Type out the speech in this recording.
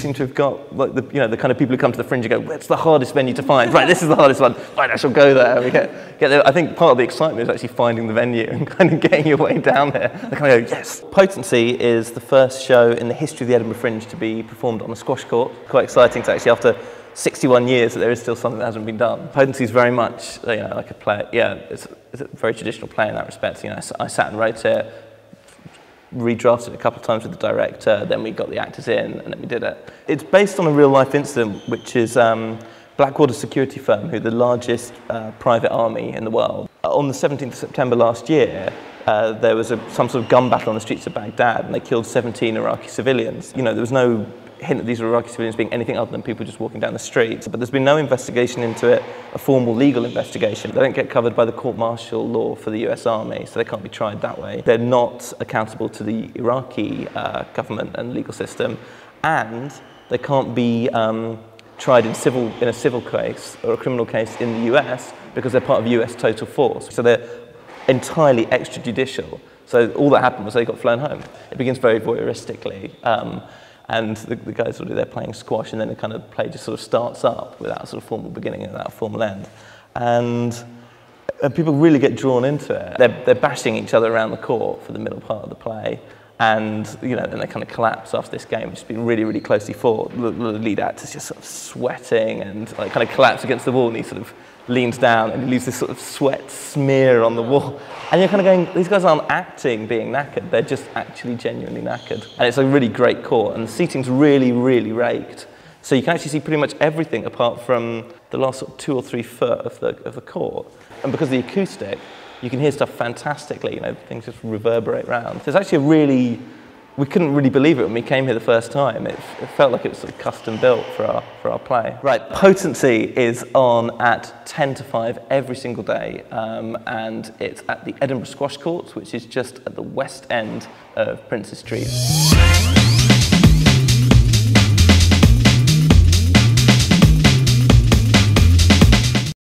seem to have got like the kind of people who come to the Fringe and go, "What's the hardest venue to find?" Right, this is the hardest one. Right, I shall go there. We get there. I think part of the excitement is actually finding the venue and kind of getting your way down there. They kind of go, "Yes." Potency is the first show in the history of the Edinburgh Fringe to be performed on a squash court. Quite exciting to actually, after 61 years, that there is still something that hasn't been done. Potency is very much like a play. Yeah, it's a very traditional play in that respect. I sat and wrote it, redrafted it a couple of times with the director, then we got the actors in, and then we did it. It's based on a real-life incident, which is Blackwater security firm, who are the largest private army in the world. On the 17th of September last year, there was some sort of gun battle on the streets of Baghdad, and they killed 17 Iraqi civilians. There was no hint that these were Iraqi civilians being anything other than people just walking down the streets. But there's been no investigation into it, a formal legal investigation. They don't get covered by the court-martial law for the US Army, so they can't be tried that way. They're not accountable to the Iraqi government and legal system, and they can't be tried in a civil case or a criminal case in the US because they're part of US total force. So they're entirely extrajudicial. So all that happened was they got flown home. It begins very voyeuristically. And the guys they're playing squash, and then the kind of play just sort of starts up without a sort of formal beginning and without a formal end. And people really get drawn into it. They're bashing each other around the court for the middle part of the play. And then they kind of collapse after this game, which has been really, really closely fought. The lead actor's just sort of sweating and kind of collapse against the wall, and he sort of leans down and he leaves this sort of sweat smear on the wall. And you're kind of going, these guys aren't acting being knackered, they're just actually genuinely knackered. And it's a really great court, and the seating's really, really raked. So you can actually see pretty much everything apart from the last sort of 2 or 3 foot of the court. And because of the acoustic, you can hear stuff fantastically, things just reverberate around. So it's actually we couldn't really believe it when we came here the first time. It felt like it was sort of custom built for our play. Right, Potency is on at 10 to 5 every single day, and it's at the Edinburgh Squash Courts, which is just at the west end of Princes Street.